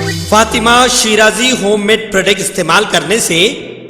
Fatima Shirazi home made product استعمال کرنے سے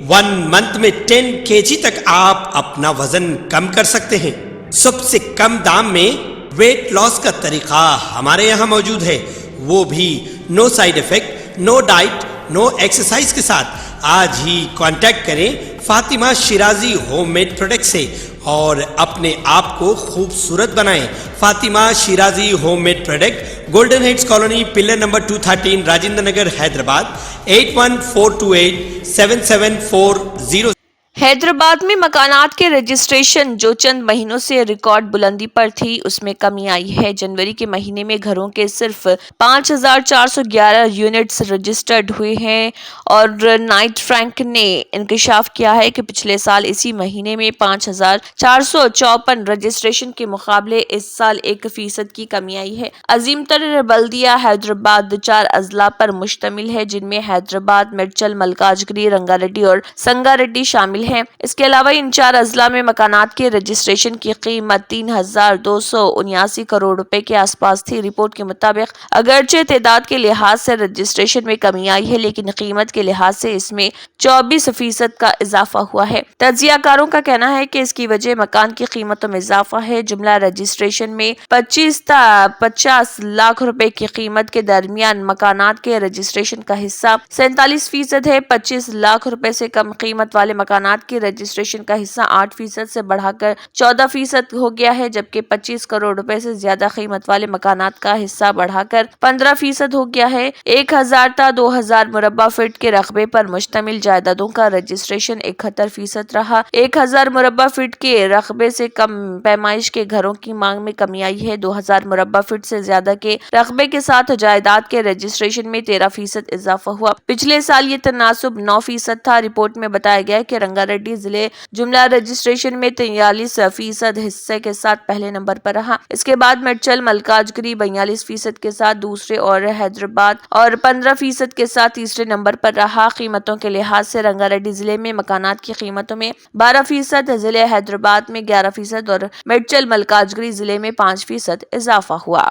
1 منتھ میں 10 kg تک آپ اپنا وزن کم کر سکتے ہیں۔ سب سے کم دام میں ویٹ لاس کا طریقہ ہمارے یہاں موجود ہے، وہ بھی no side effect, no diet, no exercise کے ساتھ۔ آج ہی کانٹیکٹ کریں Fatima Shirazi home made product سے اور اپنے آپ کو خوبصورت بنائیں۔ Fatima Shirazi home made product, golden heights colony, pillar number 213، Rajendra Nagar, Hyderabad, 8142877440۔ Hyderabad میں مکانات کے رجسٹریشن جو چند مہینوں سے ریکارڈ بلندی پر تھی اس میں کمی آئی ہے۔ جنوری کے مہینے میں گھروں کے صرف 5411 یونٹس رجسٹرڈ ہوئے ہیں اور نائٹ فرینک نے انکشاف کیا ہے کہ پچھلے سال اسی مہینے میں 5454 رجسٹریشن کے مقابلے اس سال 1% کی کمی آئی ہے۔ عظیم تر بلدیہ حیدرآباد 4 اضلاع پر مشتمل ہے جن میں حیدرآباد، میڈچل، ملکاجگری، رنگا ریڈی اور سنگا ریڈی شامل ہیں۔ اس کے علاوہ ان 4 اضلاع میں مکانات کے رجسٹریشن کی قیمت 3279 کروڑ روپے کے آس پاس تھی۔ رپورٹ کے مطابق اگرچہ تعداد کے لحاظ سے رجسٹریشن میں کمی آئی ہے لیکن قیمت کے لحاظ سے اس میں 24% کا اضافہ ہوا ہے۔ تجزیہ کاروں کا کہنا ہے کہ اس کی وجہ مکان کی قیمتوں میں اضافہ ہے۔ جملہ رجسٹریشن میں 25 تا 50 لاکھ روپے کی قیمت کے درمیان مکانات کے رجسٹریشن کا حصہ 47% ہے۔ 25 لاکھ روپے سے کم قیمت والے مکانات کی رجسٹریشن کا حصہ 8% سے بڑھا کر 14% ہو گیا ہے جبکہ 25 کروڑ روپے سے زیادہ قیمت والے مکانات کا حصہ بڑھا کر 15% ہو گیا ہے۔ 1000 تا 2000 مربع فٹ کے رقبے پر مشتمل جائیدادوں کا رجسٹریشن 71% رہا۔ 1000 مربع فٹ کے رقبے سے کم پیمائش کے گھروں کی مانگ میں کمی آئی ہے۔ 2000 مربع فٹ سے زیادہ کے رقبے کے ساتھ جائیداد کے رجسٹریشن میں 13% اضافہ ہوا۔ پچھلے سال یہ تناسب 9% تھا۔ رپورٹ میں بتایا گیا کہ رنگا ریڈی ضلع جملہ رجسٹریشن میں 43% حصے کے ساتھ پہلے نمبر پر رہا۔ اس کے بعد میڈچل، ملکاجگری 42% کے ساتھ دوسرے اور حیدرآباد اور 15% کے ساتھ تیسرے نمبر پر رہا۔ قیمتوں کے لحاظ سے رنگا ریڈی ضلع میں مکانات کی قیمتوں میں 12%، ضلع حیدرآباد میں 11% اور میڈچل ملکاجگری ضلع میں 5% اضافہ ہوا۔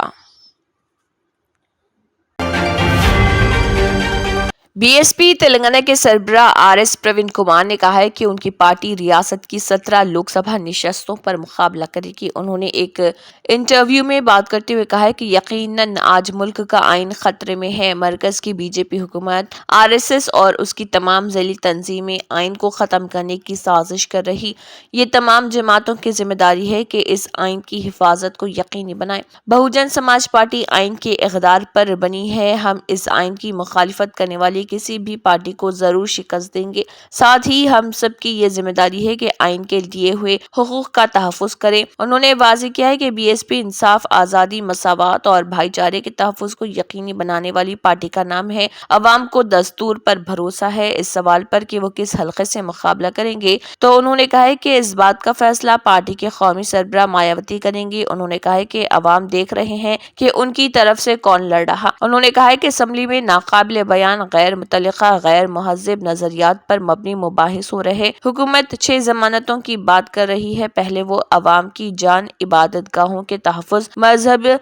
بی ایس پی تلنگانہ کے سربراہ RS پروین کمار نے کہا ہے کہ ان کی پارٹی ریاست کی 17 لوک سبھا نشستوں پر مقابلہ کرے گی۔ انہوں نے ایک انٹرویو میں بات کرتے ہوئے کہا ہے کہ یقیناً آج ملک کا آئین خطرے میں ہے۔ مرکز کی BJP حکومت RSS اور اس کی تمام ذیلی تنظیمیں آئین کو ختم کرنے کی سازش کر رہی۔ یہ تمام جماعتوں کی ذمہ داری ہے کہ اس آئین کی حفاظت کو یقینی بنائیں۔ بہوجن سماج پارٹی آئین کے اقدار پر بنی ہے۔ ہم اس آئین کی مخالفت کرنے والی کسی بھی پارٹی کو ضرور شکست دیں گے۔ ساتھ ہی ہم سب کی یہ ذمہ داری ہے کہ آئین کے دیے ہوئے حقوق کا تحفظ کریں۔ انہوں نے واضح کیا ہے کہ BSP انصاف، آزادی، مساوات اور بھائی چارے کے تحفظ کو یقینی بنانے والی پارٹی کا نام ہے۔ عوام کو دستور پر بھروسہ ہے۔ اس سوال پر کہ وہ کس حلقے سے مقابلہ کریں گے تو انہوں نے کہا ہے کہ اس بات کا فیصلہ پارٹی کے قومی سربراہ مایاوتی کریں گی۔ انہوں نے کہا ہے کہ عوام دیکھ رہے ہیں کہ ان کی طرف سے کون لڑ رہا۔ انہوں نے کہا ہے کہ اسمبلی میں ناقابل بیان، غیر متعلقہ، غیر مہذب نظریات پر مبنی مباحث ہو رہے۔ حکومت 6 ضمانتوں کی بات کر رہی ہے۔ پہلے وہ عوام کی جان، عبادت گاہوں کے تحفظ،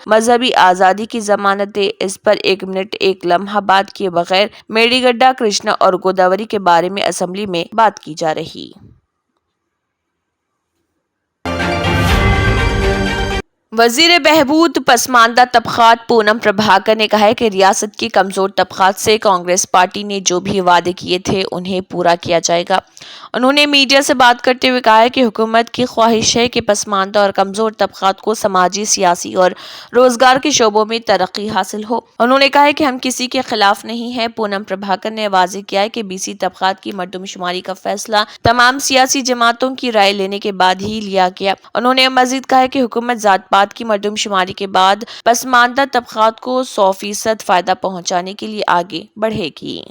مذہبی آزادی کی ضمانت دے۔ اس پر 1 منٹ 1 لمحہ بات کیے بغیر میڈی گڈا، کرشنا اور گوداوری کے بارے میں اسمبلی میں بات کی جا رہی۔ وزیر بہبود پسماندہ طبقات پونم پربھاکر نے کہا ہے کہ ریاست کی کمزور طبقات سے کانگریس پارٹی نے جو بھی وعدے کیے تھے انہیں پورا کیا جائے گا۔ انہوں نے میڈیا سے بات کرتے ہوئے کہا ہے کہ حکومت کی خواہش ہے کہ پسماندہ اور کمزور طبقات کو سماجی، سیاسی اور روزگار کے شعبوں میں ترقی حاصل ہو۔ انہوں نے کہا ہے کہ ہم کسی کے خلاف نہیں ہیں۔ پونم پربھاکر نے واضح کیا ہے کہ BC طبقات کی مردم شماری کا فیصلہ تمام سیاسی جماعتوں کی رائے لینے کے بعد ہی لیا گیا۔ انہوں نے مزید کہا ہے کہ حکومت ذات پات کی مردم شماری کے بعد پسماندہ طبقات کو 100% فائدہ پہنچانے کے لیے آگے بڑھے گی۔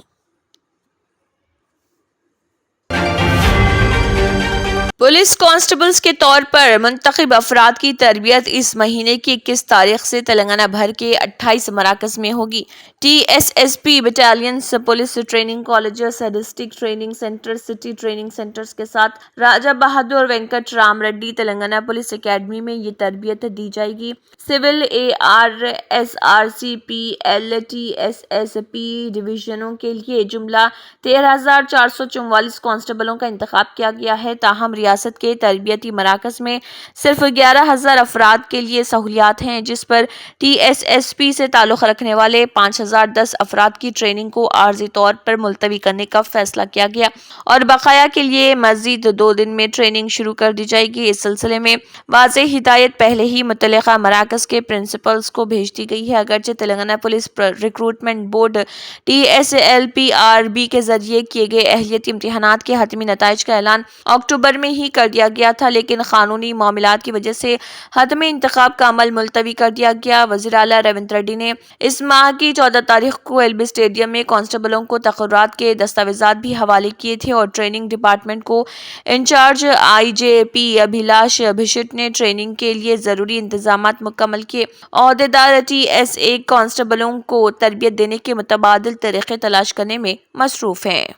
पुलिस कांस्टेबल्स के तौर पर मुंतखब अफराद की तरबियत इस महीने की 21 तारीख से तेलंगाना भर के 28 मराकज में होगी। TSSP battalions, police training colleges, district training centre, city training centres के साथ राजा बहादुर वेंकट राम रेड्डी तेलंगाना पुलिस एकेडमी में ये तरबियत दी जाएगी। सिविल ARSRCP LTSSP डिवीजनों के लिए जुमला 13,444 कांस्टेबलों का इंतखाब किया गया है। ताहम रियासत के तरबियती मराकज में सिर्फ 11,000 अफराद के लिए सहूलियात हैं, जिस पर TSSP से ताल्लुक़ रखने वाले 5,010 अफराद की ट्रेनिंग को आर्जी तौर पर मुलतवी करने का फैसला किया गया और बकाया के लिए मजीद 2 दिन में ट्रेनिंग शुरू कर दी जाएगी। इस सिलसिले में वाज़ेह हिदायत पहले ही मुतल्लिका मराकज के प्रिंसिपल्स को भेज दी गई है। अगरचे Telangana police recruitment board TSLPRB के जरिए किए गए अहलियती इम्तिहानात के हतमी नताइज का ऐलान अक्टूबर में ही कर दिया गया था, लेकिन कानूनी मामलात की वजह से हतमी इंतखाब का अमल मुलतवी कर दिया गया। वज़ीर आला रेवंत रेड्डी ने इस माह की 14 तारीख को LB स्टेडियम में कांस्टेबलों को तकर्रुरात के दस्तावेजात भी हवाले किए थे और ट्रेनिंग डिपार्टमेंट को इंचार्ज IJP अभिलाष भिशिट ने ट्रेनिंग के लिए जरूरी इंतजामात मुकम्मल किए। ओहदेदार TSA कांस्टेबलों को तरबियत देने के मुतबादिल तरीके तलाश करने में मसरूफ हैं।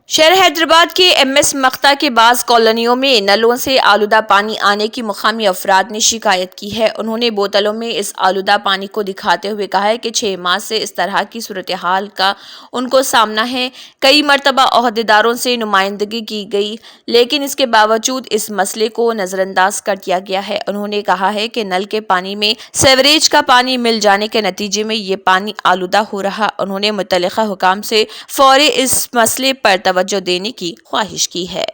शहर हैदराबाद के MS मख्ता के बाज़ कॉलोनियों में नलों से आलूदा पानी आने की मुकामी अफराद ने शिकायत की है। उन्होंने बोतलों में इस आलूदा पानी को दिखाते हुए कहा है कि 6 माह से इस तरह की सूरत हाल का उनको सामना है। कई मरतबा ओहदेदारों से नुमाइंदगी की गई, लेकिन इसके बावजूद इस मसले को नज़रअंदाज कर दिया गया है। उन्होंने कहा है कि नल के पानी में सेवरेज का पानी मिल जाने के नतीजे में ये पानी आलूदा हो रहा। उन्होंने मुतल्लिका हुकाम से फौरी इस मसले पर तवज्जो देने की ख्वाहिश की है।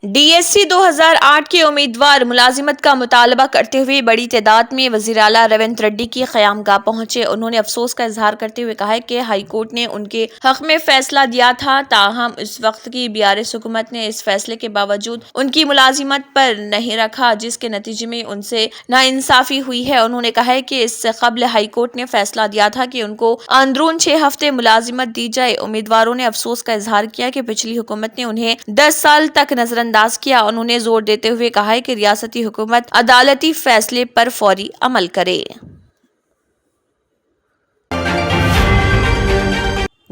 DSC 2008 के उम्मीदवार मुलाजिमत का मुतालबा करते हुए बड़ी तादाद में वज़ीर आला रेवंत रेड्डी की क़यामगाह पहुंचे। उन्होंने अफसोस का इजहार करते हुए कहा है कि हाई कोर्ट ने उनके हक में फैसला दिया था, ताहम इस वक्त की BRS हुकूमत ने इस फैसले के बावजूद उनकी मुलाजिमत पर नहीं रखा, जिसके नतीजे में उनसे नाइंसाफ़ी हुई है। उन्होंने कहा है कि इससे कबल हाई कोर्ट ने फैसला दिया था कि उनको अंदरून 6 हफ्ते मुलाजिमत दी जाए। उम्मीदवारों ने अफसोस का इजहार किया कि पिछली हुकूमत ने उन्हें 10 साल तक नजरअंदाज किया। उन्होंने जोर देते हुए कहा है कि रियासती हुकूमत अदालती फैसले पर फौरी अमल करे।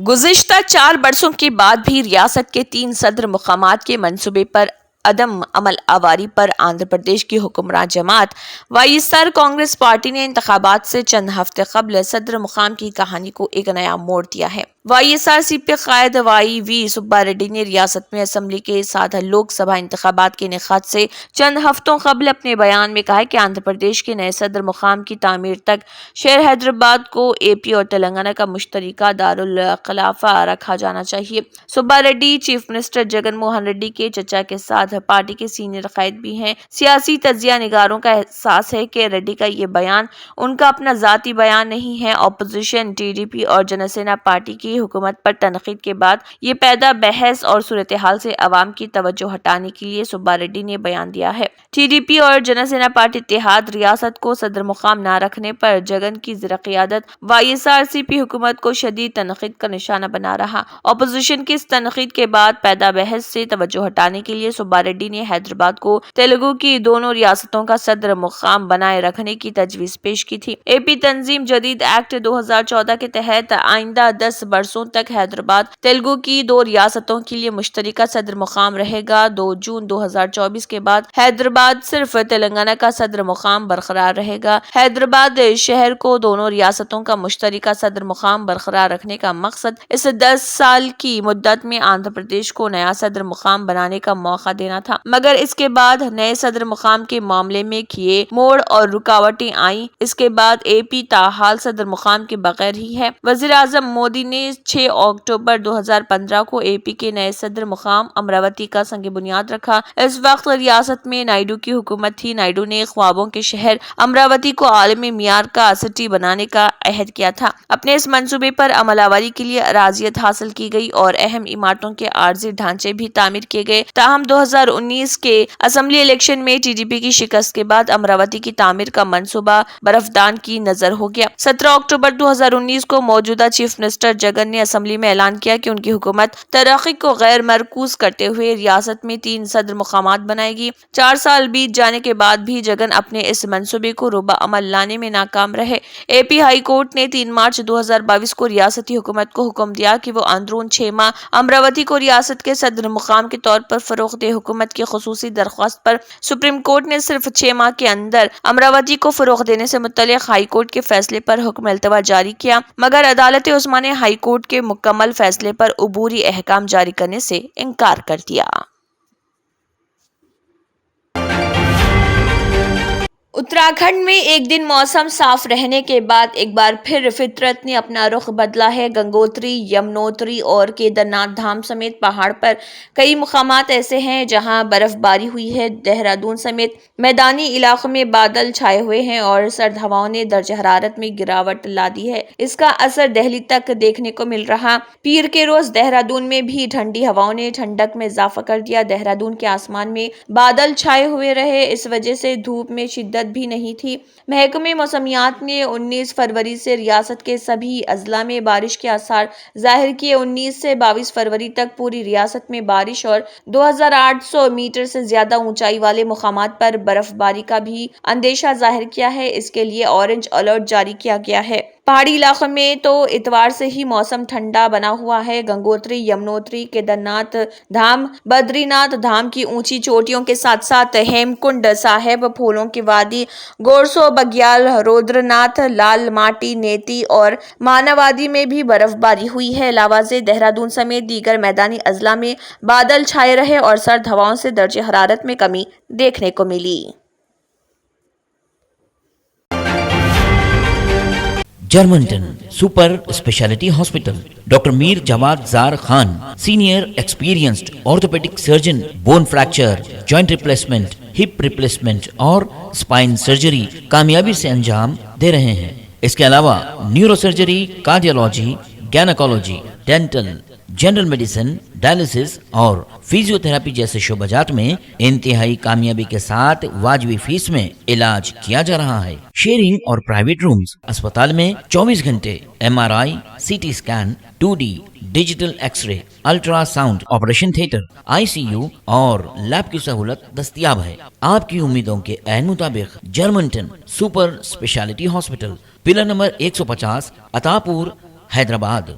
गुज़िश्ता 4 बरसों के बाद भी रियासत के 3 सदर मुकामात के मंसूबे पर अदम अमल आवारी पर आंध्र प्रदेश की हुक्मरान जमात YSR कांग्रेस पार्टी ने इंतखाबात से चंद हफ्ते कबल सदर मुकाम की कहानी को एक नया मोड़ दिया है। YSRCP कायद YV सुब्बा रेड्डी ने रियासत में असम्बली के साथ लोकसभा इंतखाबात के इनेकाद से चंद हफ्तों कबल अपने बयान में कहा कि आंध्र प्रदेश के नए सदर मुकाम की तामीर तक शहर हैदराबाद को AP और तेलंगाना का मुश्तरका दारुल खिलाफा रखा जाना चाहिए। सुब्बा रेड्डी चीफ मिनिस्टर जगन मोहन रेड्डी के चचा के साथ पार्टी के सीनियर कायद भी हैं। सियासी तजिया निगारों का एहसास है कि रेड्डी का ये बयान उनका अपना जाती बयान नहीं है। अपोजिशन TDP और जनसेना पार्टी की हुकूमत पर तनकीद के बाद ये पैदा बहस और सूरत हाल से अवाम की तवज्जो हटाने के लिए सुब्बा रेड्डी ने बयान दिया है। TDP और जनसेना पार्टी इत्तेहाद रियासत को सदर मुकाम न रखने पर जगन की ज़रा क़ियादत YSRCP हुकूमत को शदीद तनकीद का निशाना बना रहा। अपोजिशन की इस तनकीद के बाद पैदा बहस से तवज्जो हटाने के लिए सुब्बा रेड्डी ने हैदराबाद को तेलुगु की दोनों रियासतों का सदर मुकाम बनाए रखने की तजवीज़ पेश की थी। AP तंजीम जदीद एक्ट 2014 के तहत आइंदा 10 बरसों तक हैदराबाद तेलुगु की 2 रियासतों के लिए मुश्तरका सदर मुकाम रहेगा। 2 जून 2024 के बाद हैदराबाद सिर्फ तेलंगाना का सदर मुकाम बरकरार रहेगा। हैदराबाद शहर को दोनों रियासतों का मुश्तरका सदर मुकाम बरकरार रखने का मकसद इस 10 साल की मुद्दत में आंध्र प्रदेश को नया सदर मुकाम बनाने का मौका देना था, मगर इसके बाद नए सदर मुकाम के मामले में किए मोड़ और रुकावटें आई। इसके बाद AP ताहाल सदर मुकाम के बगैर ही है। वज़ीर आज़म मोदी ने 6 अक्टूबर 2015 को एपी के नए सदर मुकाम अमरावती का संग बुनियाद रखा। इस वक्त रियासत में नायडू की हुकूमत थी। नायडू ने ख्वाबों के शहर अमरावती को आलमी मियार का सिटी बनाने का अहद किया था। अपने इस मंसूबे पर अमलावरी के लिए अराजियत हासिल की गई और अहम इमारतों के आर्जी ढांचे भी तामीर किए गए। ताहम 2019 के असेंबली इलेक्शन में टीडीपी की शिकस्त के बाद अमरावती की तामीर का मंसूबा बर्फदान की नजर हो गया। 17 अक्टूबर 2019 को मौजूदा चीफ मिनिस्टर जगन ने असेंबली में ऐलान किया कि उनकी हुकूमत तरक्की को गैर मरकूज करते हुए रियासत में 3 सदर मुकामात बनाएगी। 4 साल बीत जाने के बाद भी जगन अपने इस मंसूबे को रुबा अमल लाने में नाकाम रहे। एपी हाई कोर्ट ने 3 मार्च 2022 को रियासती हुकूमत को हुक्म दिया कि वो अंदरून 6 माह अमरावती को रियासत के सदर मुकाम के तौर पर फरोख्त दे। हुकूमत की खुसूसी दरख्वास्त पर सुप्रीम कोर्ट ने सिर्फ 6 माह के अंदर अमरावती को फरोख देने से मुतल्लिक हाई कोर्ट के फैसले पर हुक्म इल्तवा जारी किया, मगर अदालत उस्मा ने हाई कोर्ट के मुकम्मल फैसले पर उबूरी अहकाम जारी करने से इनकार कर दिया। उत्तराखंड में एक दिन मौसम साफ रहने के बाद एक बार फिर फितरत ने अपना रुख बदला है। गंगोत्री, यमुनोत्री और केदारनाथ धाम समेत पहाड़ पर कई मुकामात ऐसे हैं जहां बर्फबारी हुई है। देहरादून समेत मैदानी इलाकों में बादल छाए हुए हैं और सर्द हवाओं ने दर्ज हरारत में गिरावट ला दी है। इसका असर दिल्ली तक देखने को मिल रहा। पीर के रोज देहरादून में भी ठंडी हवाओं ने ठंडक में इजाफा कर दिया। देहरादून के आसमान में बादल छाए हुए रहे, इस वजह से धूप में शिद्दत भी नहीं थी। महकमे मौसमियात ने 19 फरवरी से रियासत के सभी अजला में बारिश के आसार जाहिर किए। 19 से 22 फरवरी तक पूरी रियासत में बारिश और 2800 मीटर से ज्यादा ऊंचाई वाले मुकामात पर बर्फबारी का भी अंदेशा जाहिर किया है। इसके लिए ऑरेंज अलर्ट जारी किया गया है। पहाड़ी इलाकों में तो इतवार से ही मौसम ठंडा बना हुआ है। गंगोत्री, यमुनोत्री, केदारनाथ धाम, बद्रीनाथ धाम की ऊंची चोटियों के साथ साथ हेमकुंड साहेब, फूलों की वादी, गोरसो, बग्याल, रुद्रनाथ, लाल माटी, नेती और मानवादी में भी बर्फबारी हुई है। लावाजे, देहरादून समेत दीगर मैदानी अजला में बादल छाए रहे और सर्द हवाओं से दर्जे हरारत में कमी देखने को मिली। जर्मनटन super speciality hospital, doctor Mir Jawad Jar Khan, senior experienced orthopaedic surgeon, bone fracture, joint replacement, hip replacement और स्पाइन सर्जरी कामयाबी से अंजाम दे रहे हैं। इसके अलावा neuro surgery, cardiology, gynaecology, dental, general medicine, dialysis और फिजियोथेरेपी जैसे शोबाजात में इंतहाई कामयाबी के साथ वाजिबी फीस में इलाज किया जा रहा है। शेयरिंग और प्राइवेट रूम्स, अस्पताल में 24 घंटे MRI, CT scan, 2D digital x ray, ultrasound, operation theatre, ICU और लैब की सहूलत दस्तयाब है। आपकी उम्मीदों के ऐन मुताबिक Germanten super speciality hospital, pillar number 150, Attapur, Hyderabad.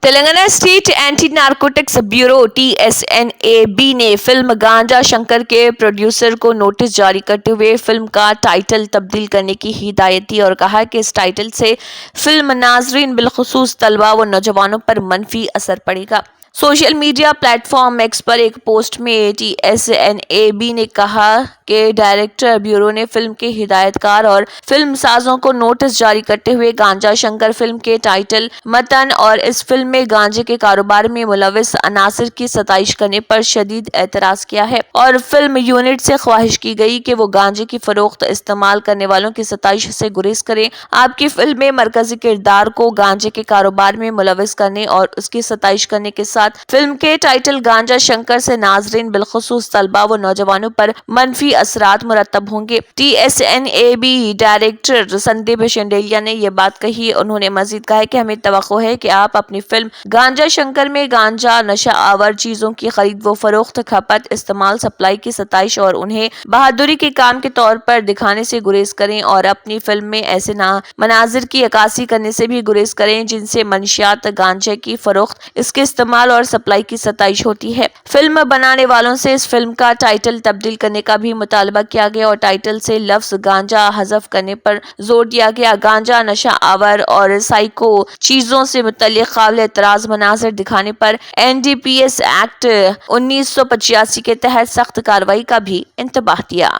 Telangana state anti narcotics bureau TSNAB ने फिल्म गांजा शंकर के प्रोड्यूसर को नोटिस जारी करते हुए फिल्म का टाइटल तब्दील करने की हिदायत दी और कहा कि इस टाइटल से फिल्म नाजरीन बिलखुसूस तलबा व नौजवानों पर मनफी असर पड़ेगा। सोशल मीडिया प्लेटफॉर्म एक्स पर एक पोस्ट में TSNAB ने कहा कि डायरेक्टर ब्यूरो ने फिल्म के हिदायतकार और फिल्म साजों को नोटिस जारी करते हुए गांजा शंकर फिल्म के टाइटल, मतन और इस फिल्म में गांजे के कारोबार में मुलविस अनासिर की सताइश करने पर शदीद एतराज किया है और फिल्म यूनिट से ख्वाहिश की गई कि वो गांजे की फरोख्त इस्तेमाल करने वालों की सताइश से गुरेज करें। आपकी फिल्म में मरकजी किरदार को गांजे के कारोबार में मुलविस करने और उसकी सताइश करने के साथ फिल्म के टाइटल गांजा शंकर से नाजरीन बिलखुसूस तलबा व नौजवानों पर मनफी असरात मुरतब होंगे। TSNAB डायरेक्टर संदीप शेंडेलिया ने यह बात कही। उन्होंने मजीद कहा कि हमें तवक्को है कि आप अपनी फिल्म गांजा शंकर में गांजा, नशा आवर चीजों की खरीद व फरोख्त, खपत, इस्तेमाल, सप्लाई की सताइश और उन्हें बहादुरी के काम के तौर पर दिखाने से गुरेज करें और अपनी फिल्म में ऐसे मनाजिर की अक्कासी करने से भी गुरेज करें जिनसे मंशियात गांजे की फरोख्त, इसके इस्तेमाल और सप्लाई की सताइश होती है। फिल्म बनाने वालों से इस फिल्म का टाइटल तब्दील करने का भी मुतालबा किया गया और टाइटल से लफ्ज गांजा हज़फ करने पर जोर दिया गया। गांजा, नशा आवर और साइको चीजों से मुतल्लिक काबिल एतराज मनाजिर दिखाने पर NDPS एक्ट 1985 के तहत सख्त कार्रवाई का भी इंतबाह दिया।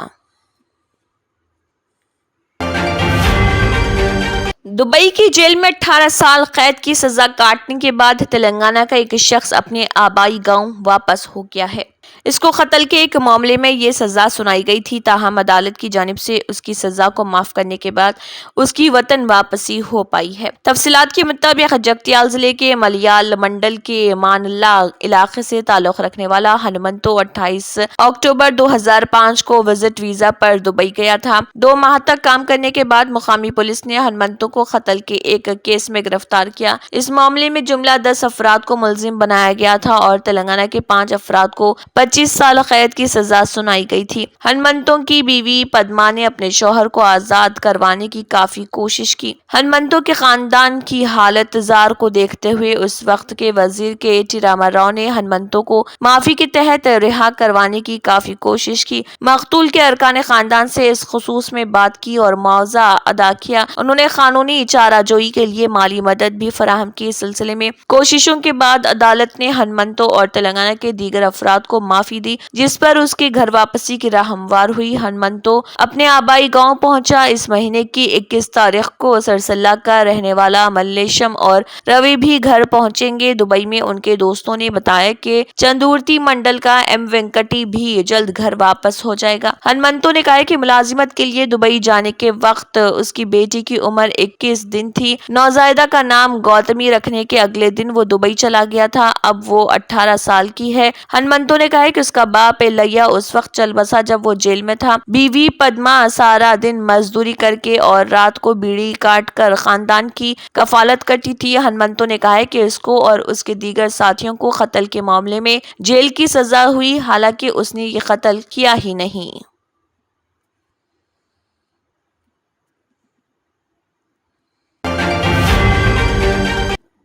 दुबई की जेल में 18 साल कैद की सजा काटने के बाद तेलंगाना का एक शख्स अपने आबाई गांव वापस हो गया है। इसको कत्ल के एक मामले में ये सजा सुनाई गई थी, ताहम अदालत की जानिब से उसकी सजा को माफ करने के बाद उसकी वतन वापसी हो पाई है। तफसीलात के मुताबिक जगतियाल जिले के मलियाल मंडल के मानला इलाके से ताल्लुक रखने वाला हनुमंतो 28 अक्टूबर 2005 को विजिट वीजा पर दुबई गया था। 2 माह तक काम करने के बाद मुकामी पुलिस ने हनुमंतो को कत्ल के एक केस में गिरफ्तार किया। इस मामले में जुमला 10 अफराद को मुलजिम बनाया गया था और तेलंगाना के 5 अफराद को 25 साल कैद की सजा सुनाई गई थी। हनुमंतो की बीवी पद्मा ने अपने शौहर को आजाद करवाने की काफी कोशिश की। हनुमंतो के खानदान की हालत जार को देखते हुए उस वक्त के वजीर के टी रामाराव ने हनुमंतो को माफी के तहत रिहा करवाने की काफी कोशिश की। मकतूल के अरकान खानदान से इस खुसूस में बात की और मुआवजा अदा किया। उन्होंने कानूनी चाराजोई के लिए माली मदद भी फराहम की। इस सिलसिले में कोशिशों के बाद अदालत ने हनुमंतो और तेलंगाना के दीगर अफराद को माफी दी, जिस पर उसके घर वापसी की राह हमवार हुई। हनुमंतो अपने आबाई गांव पहुंचा। इस महीने की 21 तारीख को सरसल्ला का रहने वाला मल्लेशम और रवि भी घर पहुंचेंगे। दुबई में उनके दोस्तों ने बताया कि चंदूरती मंडल का एम वेंकटी भी जल्द घर वापस हो जाएगा। हनुमंतो ने कहा कि मुलाजिमत के लिए दुबई जाने के वक्त उसकी बेटी की उम्र 21 दिन थी। नौजायदा का नाम गौतमी रखने के अगले दिन वो दुबई चला गया था। अब वो 18 साल की है। हनुमंतो ने कहा कि उसका बाप एलैया उस वक्त चल बसा जब वो जेल में था। बीवी पद्मा सारा दिन मजदूरी करके और रात को बीड़ी काट कर खानदान की कफालत करती थी। हनुमंतो ने कहा कि इसको और उसके दीगर साथियों को कत्ल के मामले में जेल की सजा हुई, हालांकि उसने ये कत्ल किया ही नहीं।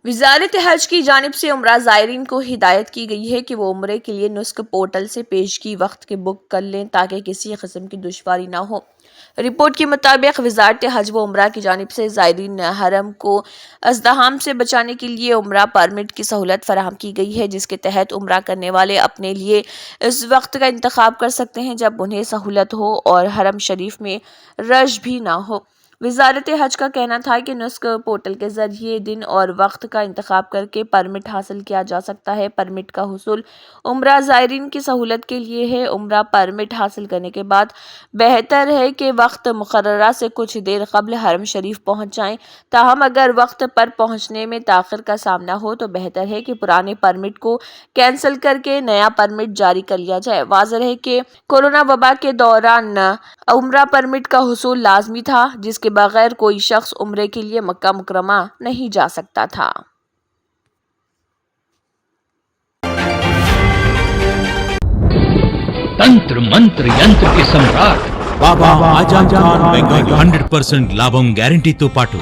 वज़ारत हज की जानिब से उम्रा ज़ायरीन को हिदायत की गई है कि वो उम्रे के लिए नुस्ख पोर्टल से पेशगी वक्त के बुक कर लें ताकि किसी किस्म की दुश्वारी ना हो। रिपोर्ट के मुताबिक वज़ारत हज व उम्रा की जानिब से ज़ायरीन हरम को अज़दहाम से बचाने के लिए उम्रा परमिट की सहूलत फराहम की गई है, जिसके तहत उम्रा करने वाले अपने लिए इस वक्त का इंतखाब कर सकते हैं जब उन्हें सहूलत हो और हरम शरीफ में रश भी ना हो। वज़ारत हज का कहना था कि नुस्ख पोर्टल के जरिए दिन और वक्त का इंतखाब करके परमिट हासिल किया जा सकता है। परमिट का हुसूल उम्रा ज़ायरीन की सहूलत के लिए है। उम्रा परमिट हासिल करने के बाद बेहतर है कि वक्त मुकर्ररा से कुछ देर कबल हरम शरीफ पहुँच जाएँ। ताहम अगर वक्त पर पहुँचने में ताख़िर का सामना हो तो बेहतर है कि पुराने परमिट को कैंसिल करके नया परमिट जारी कर लिया जाए। वाज़ेह है कि कोरोना वबा के दौरान उम्रा परमिट का हुसूल लाजमी था, जिसके बगैर कोई शख्स उम्रे के लिए मक्का मुकरमा नहीं जा सकता था। तंत्र मंत्र यंत्र के सम्राट బాబా ఆజం ఖాన్ బెంగాలీ 100% లాభం గ్యారంటీతో పాటు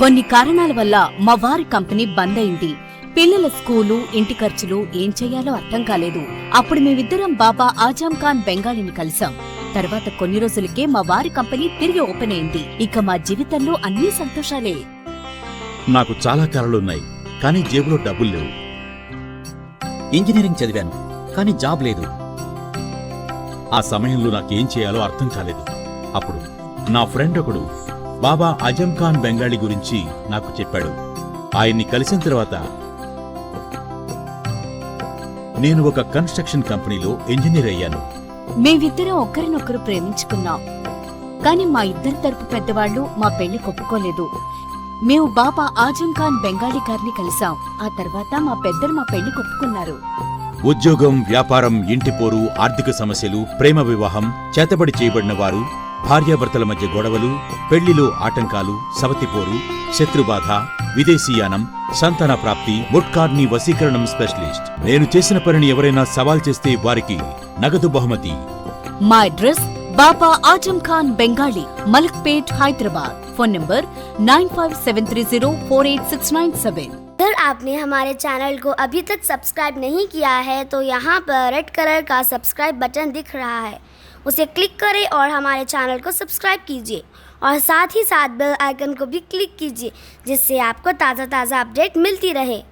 కొన్ని కారణాల వల్ల మా వారి కంపెనీ బంద్ అయింది. పిల్లల స్కూలు, ఇంటి ఖర్చులు ఏం చెయ్యాలో అర్థం కాలేదు. అప్పుడు మేమిద్దరం బాబా ఆజం ఖాన్ బెంగాలీని కలిసాం. తర్వాత కొన్ని రోజులకే మా వారి కంపెనీ తిరిగి ఓపెన్ అయింది. ఇక మా జీవితంలో అన్ని సంతోషాలే. నాకు చాలా కలలున్నాయి, కానీ జేబులో డబ్బులు లేవు. ఇంజనీరింగ్ చదివాను, కానీ జాబ్ లేదు. ఆ సమయంలో నాకేం చేయాలో అర్థం కాలేదు. అప్పుడు నా ఫ్రెండ్ ఒకడు బాబా ఆజం ఖాన్ బెంగాలీ గురించి నాకు చెప్పాడు. ఆయన్ని కలిసిన తర్వాత నేను ఒక కన్స్ట్రక్షన్ కంపెనీలో ఇంజనీర్ అయ్యాను. మేమిద్దరం ఒకరినొకరు ప్రేమించుకున్నాం. కాని మా ఇద్దరి తరపు పెద్దవాళ్లు మా పెళ్లి ఒప్పుకోలేదు. మేము బాబా ఆజం ఖాన్ బెంగాలీ గారిని కలిసాం. ఆ తర్వాత మా పెద్దలు మా పెళ్లి ఒప్పుకున్నారు. ఉద్యోగం, వ్యాపారం, ఇంటి పోరు, ఆర్థిక సమస్యలు, ప్రేమ వివాహం, చేతబడి చేయబడిన వారు, భార్యాభర్తల మధ్య గొడవలు, పెళ్లిలో ఆటంకాలు, సవతిపోరు, శత్రుబాధ, విదేశీయానం, సంతాన ప్రాప్తి, ముట్కార్ని వశీకరణం స్పెషలిస్ట్. నేను చేసిన పనిని ఎవరైనా సవాల్ చేస్తే వారికి నగదు బహుమతి. మా address Baba Azam Khan Bengali, Malakpet, Hyderabad. Phone number 9573048697। अगर आपने हमारे चैनल को अभी तक सब्सक्राइब नहीं किया है तो यहाँ पर रेड कलर का सब्सक्राइब बटन दिख रहा है, उसे क्लिक करें और हमारे चैनल को सब्सक्राइब कीजिए और साथ ही साथ बेल आइकन को भी क्लिक कीजिए, जिससे आपको ताज़ा अपडेट मिलती रहे।